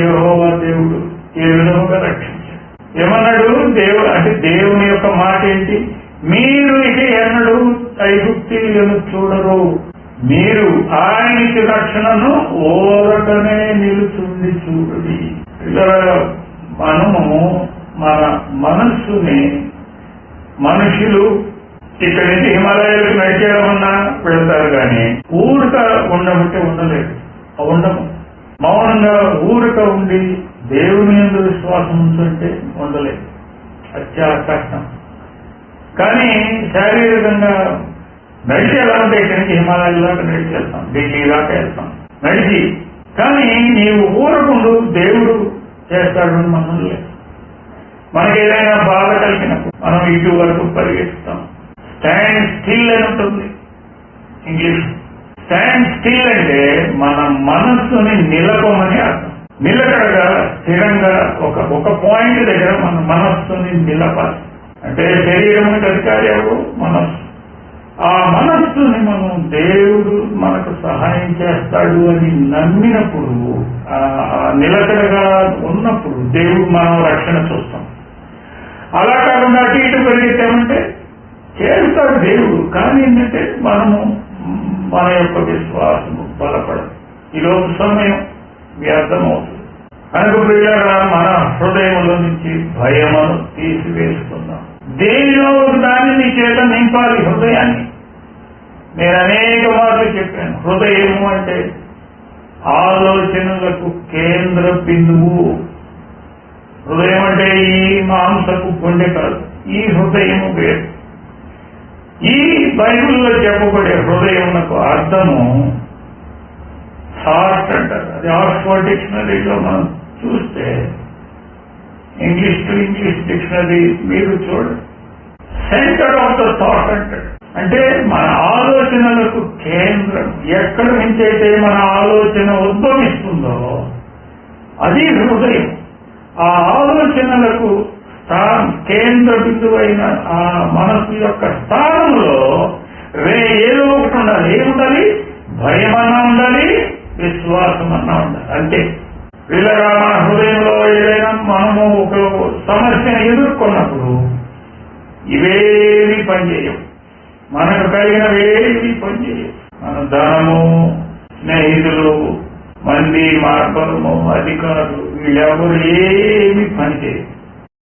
యెహోవా దేవుడు ఏ విధముగా రక్షించాడు. ఏమన్నాడు దేవుడు అంటే? దేవుని యొక్క మాట ఏంటి? మీరు ఇక ఎన్నడూ ఐగుప్తీయులను చూడరు, మీరు ఆయనకి రక్షణను ఓరటనే నిలుచుండి చూడండి. మనము మన మనస్సుని, మనుషులు ఇక్కడి నుంచి హిమాలయాలకు నడిచేయడమన్నా వెళ్తారు, కానీ ఊరక ఉండమంటే ఉండలేదు. ఉండము. మౌనంగా ఊరక ఉండి దేవుని యందు విశ్వాసం ఉంచుంటే ఉండలేదు. అది చాలా కష్టం. కానీ శారీరకంగా నడిచి ఎలా ఉంటే ఇక్కడి నుంచి హిమాలయాల దాకా నడిచి వెళ్తాం, ఢిల్లీ దాకా వెళ్తాం నడిచి. కానీ నీవు ఊరకుండు, దేవుడు చేస్తాడు మనం లేదు. మనకేదైనా బాధ కలిగినప్పుడు మనం ఇటు వరకు పరిగెత్తుతాం. స్టాండ్ స్టిల్ అని ఉంటుంది ఇంగ్లీష్. స్టాండ్ స్టిల్ అంటే మన మనస్సుని నిలపమని అర్థం. నిలకడగా స్థిరంగా ఒక పాయింట్ దగ్గర మన మనస్సుని నిలపాలి. అంటే శరీరమునికి అధికారి ఎవరు? మనస్సు. ఆ మనస్సుని మనం దేవుడు మనకు సహాయం చేస్తాడు అని నమ్మినప్పుడు, నిలకడగా ఉన్నప్పుడు దేవుడు మనం రక్షణ చూస్తాం. అలా కాకుండా అటు ఇటు పరిగెత్తామంటే చేస్తాడు దేవుడు, కానీ ఏంటంటే మనము మన యొక్క విశ్వాసము బలపడదు. ఈలోపు సమయం వ్యర్థమవుతుంది. కనుక ప్రియులారా, మన హృదయంలో నుంచి భయమును తీసివేసుకుందాం. దేనిలో దానిని చేత నింపాలి హృదయాన్ని. నేను అనేక మార్లు చెప్పాను, హృదయము అంటే ఆలోచనలకు కేంద్ర బిందువు. హృదయం అంటే ఈ మాంసపు గుండె కాదు, ఈ హృదయము వేరు. ఈ బైబిల్లో చెప్పబడే హృదయమునకు అర్థము హార్ట్ అంటారు. అది ఆక్స్ఫర్డ్ డిక్షనరీలో మనం చూస్తే, ఇంగ్లీష్ టు ఇంగ్లీష్ డిక్షనరీ మీరు చూడండి, సెంటర్ ఆఫ్ ద థాట్ అంటాడు. అంటే మన ఆలోచనలకు కేంద్రం. ఎక్కడ నుంచైతే మన ఆలోచన ఉద్భవిస్తుందో అది హృదయం. ఆ ఆలోచనలకు కేంద్ర బిందువైన ఆ మనసు యొక్క స్థానంలో ఏదో ఒకటి ఉండాలి. ఏముండాలి? భయం అన్నా ఉండాలి, విశ్వాసం అన్నా ఉండాలి. అంతే. వీళ్ళగా మన హృదయంలో ఏదైనా మనము ఒక సమస్యను ఎదుర్కొన్నప్పుడు ఇవేవి పనిచేయవు. మనకు కలిగినవేవి పనిచేయవు. మన ధనము, స్నేహితులు, మంది మార్గము, అధికారులు, వీళ్ళెవరు ఏమి పనిచేయవు.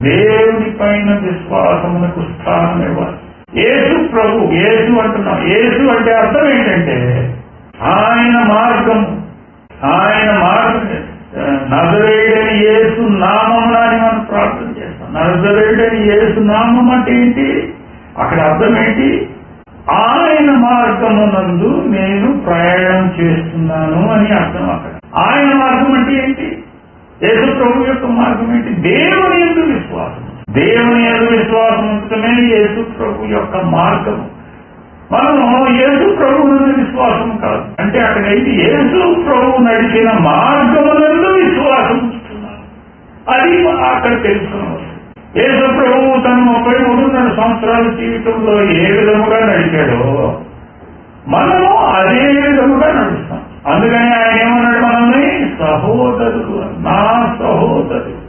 దేవుని పైన విశ్వాసమునకు స్థానం ఇవ్వాలి. యేసు ప్రభు, యేసు అంటున్నాం. యేసు అంటే అర్థం ఏంటంటే ఆయన మార్గము, ఆయన మార్గం. నజరేయుడైన యేసు నామమున అని మనం ప్రార్థన చేస్తాం. నజరేయుడైన యేసు నామం అంటే ఏంటి? అక్కడ అర్థం ఏంటి? ఆయన మార్గమునందు నేను ప్రయాణం చేస్తున్నాను అని అర్థం. అక్కడ ఆయన మార్గం అంటే ఏంటి? యేసు ప్రభు యొక్క మార్గం ఏంటి? దేవుని యందు విశ్వాసం. దేవుని యందు విశ్వాసం ఉంటమే యేసు ప్రభు యొక్క మార్గం. మనము యేసు ప్రభువునందు విశ్వాసం కాదు అంటే అక్కడ ఏంటి? యేసు ప్రభు నడిచిన మార్గమునందు విశ్వాసం ఉంటున్నాం. అది అక్కడ తెలుసుకోవాలి. యేసు ప్రభువు తన 33 సంవత్సరాల జీవితంలో ఏ విధముగా నడిచాడో మనము అదే విధముగా నడుస్తాం. అందుకని ఆయన ఏమన్నాడు? మనల్ని సహోదరులు, నా సహోదరులు.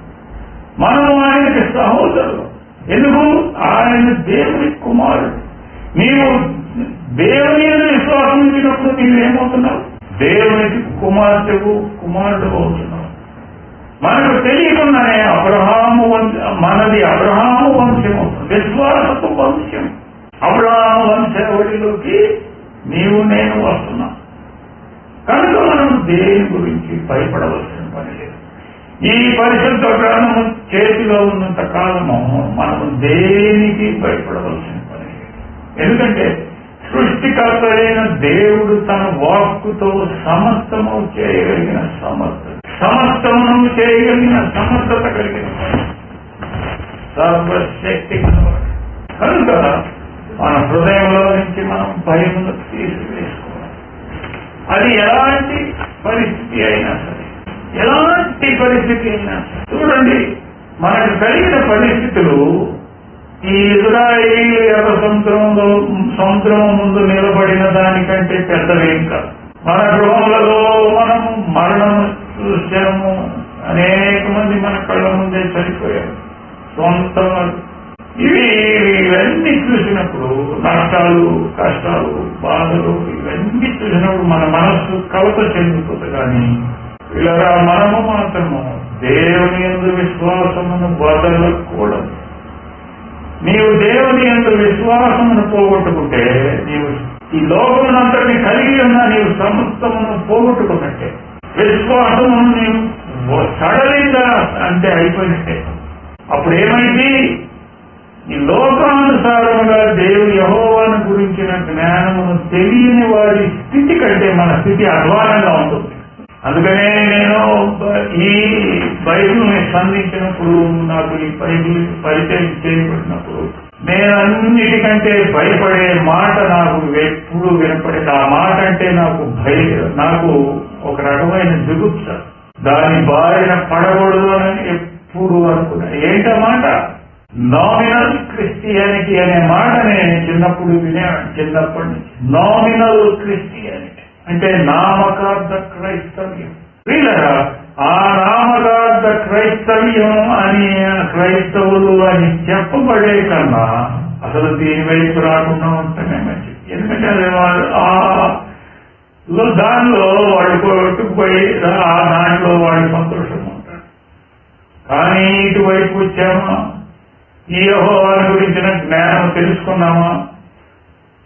మనము ఆయనకి సహోదరులు. ఎందుకు? ఆయన దేవుని కుమారుడు. నీవు దేవుని మీద విశ్వాసం ఉంచినప్పుడు నీవేమవుతున్నావు? దేవునికి కుమార్తెవు, కుమారుడు అవుతున్నావు. మనకు తెలియకుండానే మనది అబ్రహాము వంశం అవుతుంది. విశ్వాసపు వంశం. అబ్రహాము వంశావళిలోకి నీవు నేను వస్తున్నాం. కనుక మనం దేని గురించి భయపడవలసిన పని లేదు. ఈ పరిశుద్ధ గ్రంథము చేతిలో ఉన్నంత కాలము మనము దేనికి భయపడవలసిన పని లేదు. ఎందుకంటే సృష్టికర్త అయిన దేవుడు తన వాక్కుతో సమస్తము చేయగలిగిన సమస్తమును చేయగలిగిన సమర్థత కలిగిన సర్వశక్తి కలవాడు. కనుక మన హృదయంలో నుంచి మనం భయమును తీసివేసుకోవాలి. అది ఎలాంటి పరిస్థితి అయినా సరే, ఎలాంటి పరిస్థితి అయినా చూడండి, మనకు కలిగిన పరిస్థితులు ఈ ఇజ్రాయేలు ఎర్ర సముద్రం ముందు నిలబడిన దానికంటే పెద్దవేం కాదు. మన గృహములలో మనము మరణం చూసాము. అనేక మంది మన కళ్ళ ముందే చనిపోయారు. సొంత ఇవన్నీ చూసినప్పుడు, నష్టాలు, కష్టాలు, బాధలు ఇవన్నీ చూసినప్పుడు మన మనస్సు కలత చెందుతుంది. కానీ ఇలా మనము మాత్రము దేవుని యందు విశ్వాసమును వదలకూడదు. నీవు దేవుని యందు విశ్వాసమును పోగొట్టుకుంటే నీవు ఈ లోకమునంతటిని కలిగి ఉన్న నీవు సమస్తమును పోగొట్టుకున్నట్టే. విశ్వాసమును నీవు సడలింగా అంటే అయిపోయినట్టే. అప్పుడు ఏమైంది? ఈ లోకానుసారముగా దేవుని యెహోవాను గురించిన జ్ఞానమును తెలియని వారి స్థితి కంటే మన స్థితి అధ్వానంగా ఉంటుంది. అందుకనే నేను ఈ బైబిల్ని సంధించినప్పుడు, నాకు ఈ బైబిల్ పరిచయం చేయబడినప్పుడు నేను అన్నిటికంటే భయపడే మాట నాకు ఎప్పుడు వినపడేది. ఆ మాట అంటే నాకు ఒక రకమైన జుగుప్స. దాని బారిన పడకూడదు అని ఎప్పుడు అనుకున్నా. ఏంటన్నమాట? నామినల్ క్రిస్టియానిటీ అనే మాట నేను చిన్నప్పుడు వినేవాడు. చిన్నప్పటి నుంచి నామినల్ క్రిస్టియానిటీ అంటే నామకార్థ క్రైస్తవ్యం. వీళ్ళరా ఆ నామకార్థ క్రైస్తవ్యం అని క్రైస్తవులు అని చెప్పబడే కన్నా అసలు దీని వైపు రాకుండా ఉంటేనే మంచిది. ఎందుకంటే దానిలో వాడు కొట్టుకుపోయి దాంట్లో వాడి సంతోషంగా ఉంటాడు. కానీ ఇటువైపు వచ్చామా, ఈ యెహోవాను గురించిన జ్ఞానం తెలుసుకున్నామా,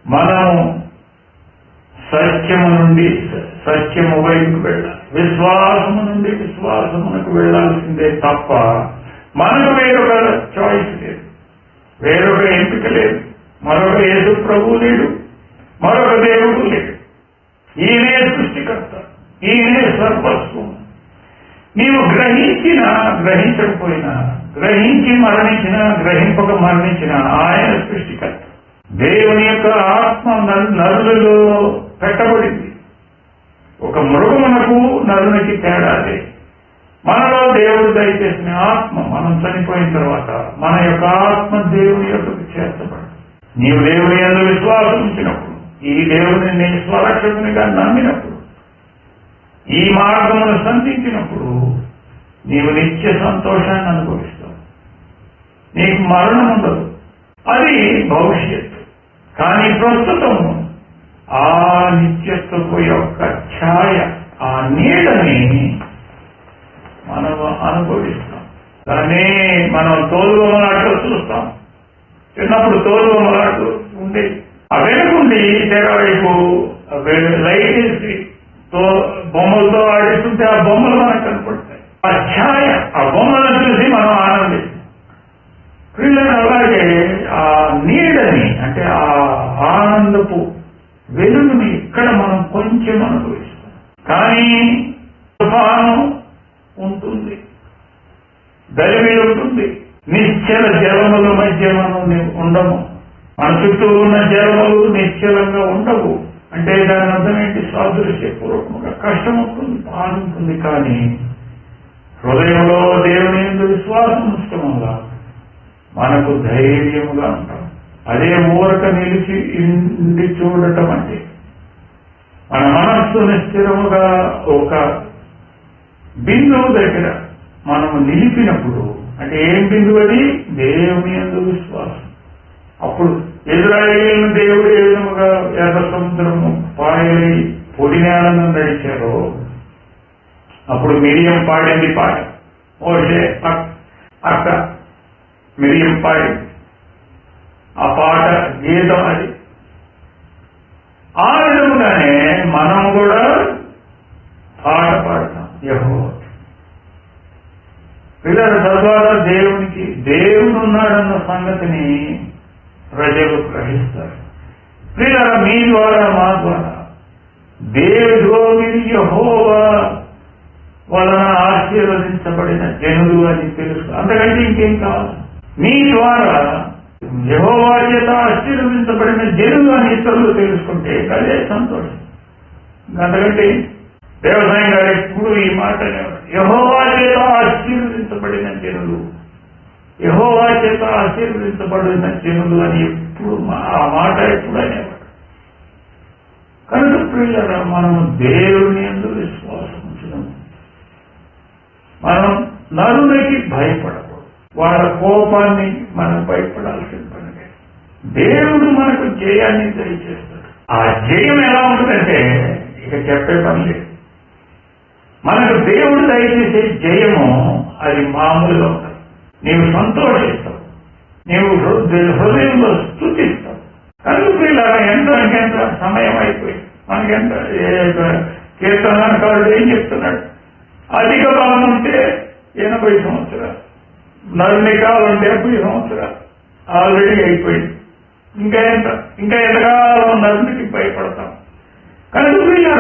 మనము సత్యము నుండి సత్యము వైపుకు వెళ్ళాలి, విశ్వాసము నుండి విశ్వాసమునకు వెళ్లాల్సిందే తప్ప మనకు వేరొక చాయిస్ లేదు, వేరొక ఎంపిక లేదు, మరొక యేసు ప్రభువు లేడు, మరొక దేవుడు లేడు. ఈయనే సృష్టికర్త, ఈయనే సర్వస్వం. నీవు గ్రహించినా గ్రహించకపోయినా, గ్రహించి మరణించినా గ్రహింపక మరణించినా ఆయన సృష్టికర్త. దేవుని యొక్క ఆత్మ నరులలో పెట్టబడింది. ఒక మృగమునకు నరునికి తేడాదే. మనలో దేవుడు దయచేసిన ఆత్మ మనం చనిపోయిన తర్వాత మన యొక్క ఆత్మ దేవుని యొక్క చేర్చబడి, నీవు దేవుని యందు విశ్వాసం ఉంచినప్పుడు, ఈ దేవుని నీ స్వరక్షకునిగా నమ్మినప్పుడు, ఈ మార్గమును సంధించినప్పుడు నీవు నిత్య సంతోషాన్ని అనుభవిస్తావు. నీకు మరణం ఉండదు. అది భవిష్యత్తు. కానీ ప్రస్తుతం ఆ నిత్యత్వపు యొక్క ఛాయ, ఆ నీడని మనం అనుభవిస్తాం. దాన్ని మనం తోలుబొమ్మలాటలో చూస్తాం. చిన్నప్పుడు తోలుబొమ్మలాటలు ఉండేవి. ఆ వెనుకుండి తెరవైపు లైట్ వేసి బొమ్మలతో ఆడిస్తుంటే ఆ బొమ్మలు మనకు కనపడతాయి. ఆ ఛాయ, ఆ బొమ్మలను చూసి మనం ఆనందిస్తాం. పిల్లలు అలాగే ఆ నీడని అంటే ఆ ఆనందపు వెలుగుని ఇక్కడ మనం కొంచెం అనుభవిస్తాం. కానీ తుఫాను ఉంటుంది, దరిమిలు ఉంటుంది, నిశ్చల జలముల మధ్య మనం ఉండము. మన చుట్టూ ఉన్న జలములు నిశ్చలంగా ఉండవు. అంటే దాని అర్థం ఏంటి? సాదృశ్యపూర్వకంగా కష్టం ఉంటుంది, బాధ ఉంటుంది. కానీ హృదయంలో దేవుని యందు విశ్వాసం ఉంచడం వల్ల మనకు ధైర్యముగా ఉంటాం. అదే ఊరక నిలిచి ఇండి చూడటం అంటే మన మనస్సుని స్థిరముగా ఒక బిందువు దగ్గర మనము నిలిపినప్పుడు, అంటే ఏం బిందువు అది? దేవుని యందు విశ్వాసం. అప్పుడు ఇశ్రాయేలును దేవుడు ఏ విధముగా ఎర్ర సముద్రము పాయలై పొడి నేలను నడిచారో, అప్పుడు మిరియం పాడింది పాట, మోషే అక్క మిరియం పాడింది ఆ పాట, గీతం అది. ఆ విధముగానే మనం కూడా పాట పాడతాం యెహోవా. పిల్లల తద్వారా దేవునికి దేవుడు ఉన్నాడన్న సంగతిని ప్రజలు గ్రహిస్తారు. పిల్లల మీ ద్వారా మా ద్వారా దేవుడు మీరు యెహోవా వలన ఆశీర్వదించబడిన జనులు అని తెలుసు. అంతకంటే ఇంకేం కావాలి? మీ ద్వారా యెహోవా చేత ఆశీర్వదించబడిన జనులు అని ఇతరులు తెలుసుకుంటే అదే సంతోషం. అంతకంటే వ్యవసాయం గారు ఎప్పుడు ఈ మాట యెహోవా చేత ఆశీర్వదించబడిన జనులు, యెహోవా చేత ఆశీర్వదించబడిన జనులు అని ఎప్పుడు ఆ మాట ఎప్పుడు అనేవాడు. కనుక ప్రియులారా, మనము దేవుని యందు విశ్వాసం ఉంచడం, మనం నరునికి భయపడకూడదు. వాళ్ళ కోపాన్ని మనం భయపడాల్సిన పని లేదు. దేవుడు మనకు జయాన్ని దయచేస్తాడు. ఆ జయం ఎలా ఉంటుందంటే ఇక చెప్పే పని లేదు. మనకు దేవుడు దయచేసే జయము అది మామూలుగా ఉంటుంది. నీవు సంతోషిస్తావు, నీవు హృదయంలో స్తుతిస్తావు. కనుక ఇలా ఎంత సమయం అయిపోయింది. మనకెంత కీర్తనకారుడు ఏం చెప్తున్నాడు? అధిక బలం ఉంటే 80 సంవత్సరాలు, నరుని కావాలంటే 70 సంవత్సరాలు ఆల్రెడీ అయిపోయింది. ఇంకా ఎంతకాలం నరునికి భయపడతాం. కనుక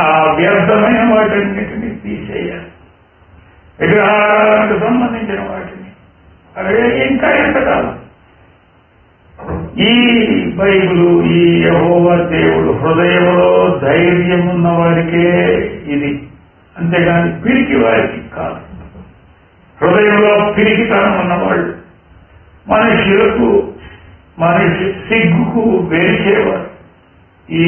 ఆ వ్యర్థమైన వాటిన్నిటిని తీసేయాలి. విగ్రహాలకు సంబంధించిన వాటిని అదే ఇంకా ఎంతకాలం? ఈ బైబిలు, ఈ యెహోవా దేవుడు హృదయంలో ధైర్యం ఉన్న వారికే ఇది, అంతేగాని పిరికి వారికి కాదు. హృదయంలో పిరికితనం ఉన్నవాళ్ళు, మనుషులకు మనిషి సిగ్గుకు వేచేవారు ఈ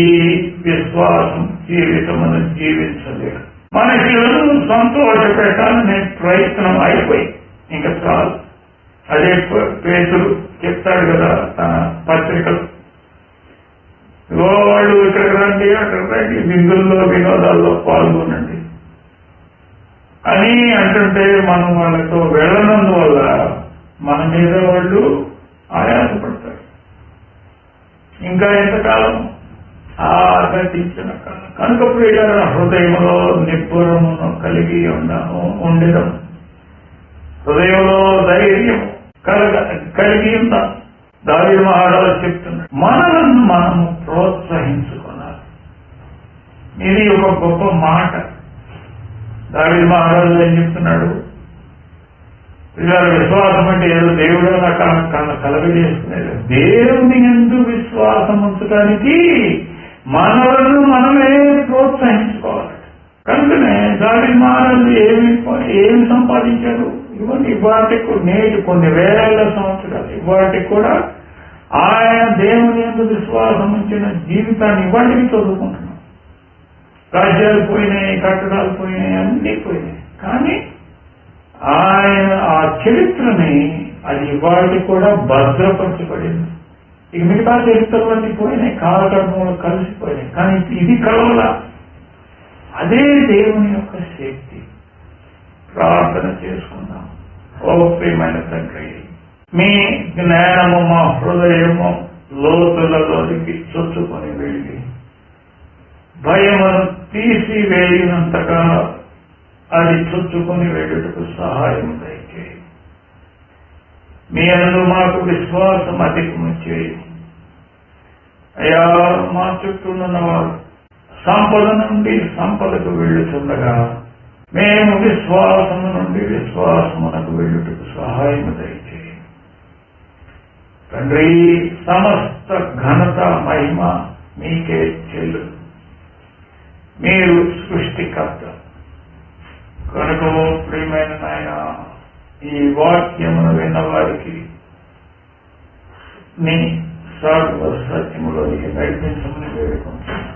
విశ్వాసం జీవితమును జీవించలేరు. మనుషులను సంతోష పెట్టాలనే ప్రయత్నం అయిపోయి ఇంకా చాలు. అదే పేతురు చెప్తాడు కదా తన పత్రికలు, వాళ్ళు ఇక్కడికి రండి అక్కడికి రండి, విందుల్లో వినోదాల్లో పాల్గొనండి అని అంటుంటే మనం వాళ్ళతో వెళ్ళనందువల్ల మన మీద వాళ్ళు ఆయాసపడతారు. ఇంకా ఎంతకాలం ఆగతించిన కనుక ప్రియుల హృదయంలో నిబ్బరమును కలిగి ఉండడం, హృదయంలో ధైర్యం కలిగి ఉందాం. దావీదు మహారాజు చెప్తున్నాడు, మనలను మనము ప్రోత్సహించుకున్నారు. ఇది ఒక గొప్ప మాట. దావీదు మహారాజు ఏం చెప్తున్నాడు, ఇలా విశ్వాసం అంటే ఏదో దేవుడు కలగజేసుకునేది. దేవుని యందు విశ్వాసం ఉంచడానికి మనలను మనమే ప్రోత్సహించుకోవాలి. కనుకనే దావీదు మహారాజు ఏమి సంపాదించారు? ఇవన్నీ ఇవాటికి నేటి కొన్ని వేల సంవత్సరాలు ఇవాటికి కూడా ఆయన దేవుని యందు విశ్వాసం ఉంచిన జీవితాన్ని ఇవాటికి చదువుకుంటున్నాం. రాజ్యాలు పోయినాయి, కట్టడాలు పోయినాయి, అన్నీ పోయినాయి. కానీ ఆయన ఆ చరిత్రని అది ఇవాళకి కూడా భద్రపరచబడింది. ఇక మిగతా చరిత్రలన్నీ పోయినాయి, కాలకర్మలు కలిసిపోయినాయి. కానీ ఇది కలవల. అదే దేవుని యొక్క శక్తి. ప్రార్థన చేసుకుందాం. ఓ ప్రియమైన తండ్రి, మీ జ్ఞానము మా హృదయము లోతులలోనికి చొచ్చుకొని వెళ్ళి భయమును తీసివేయినంతగా అది చొచ్చుకొని వెళ్ళుటకు సహాయం దయచేయి. మీ యందు మాకు విశ్వాసం అధికము చేయి. అయ్యా, మా చుట్టూనున్న వారు సంపద నుండి సంపదకు వెళ్ళుతుండగా మేము విశ్వాసము నుండి విశ్వాసమునకు వెళ్ళుటకు సహాయం దయచేయి. తండ్రి, సమస్త ఘనత మహిమ మీకే చెల్లు. మీరు సృష్టికర్త. కనుక ప్రియమైన నాయన, ఈ వాక్యమును విన్న వారికి నీ సర్వ సత్యములోనికి నడిపించమని వేడుకుంటున్నాను.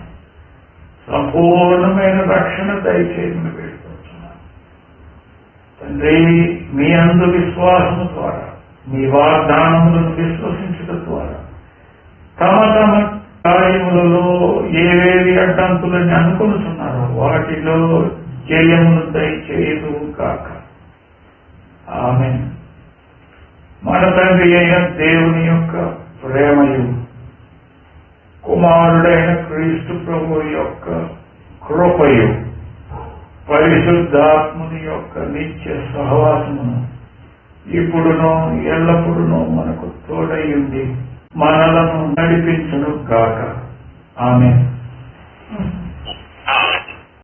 సంపూర్ణమైన రక్షణ దయచేయమని వేడుకుంటున్నాను. తండ్రి, మీ అందు విశ్వాసము ద్వారా, మీ వాగ్దానములను విశ్వసించడం ద్వారా తమ తమ కార్యములలో ఏవేవి అడ్డంకులని అనుకుంటున్నారో వాటిలో జయమును దయచేయదు కాక. ఆమేన్. మన తండ్రి అయిన దేవుని యొక్క ప్రేమయు, కుమారుడైన క్రీస్తు ప్రభు యొక్క కృపయు, పరిశుద్ధాత్ముని యొక్క నిత్య సహవాసమును ఇప్పుడునో ఎల్లప్పుడునో మనకు తోడై ఉండి మనలను నడిపించును కాక. ఆమేన్.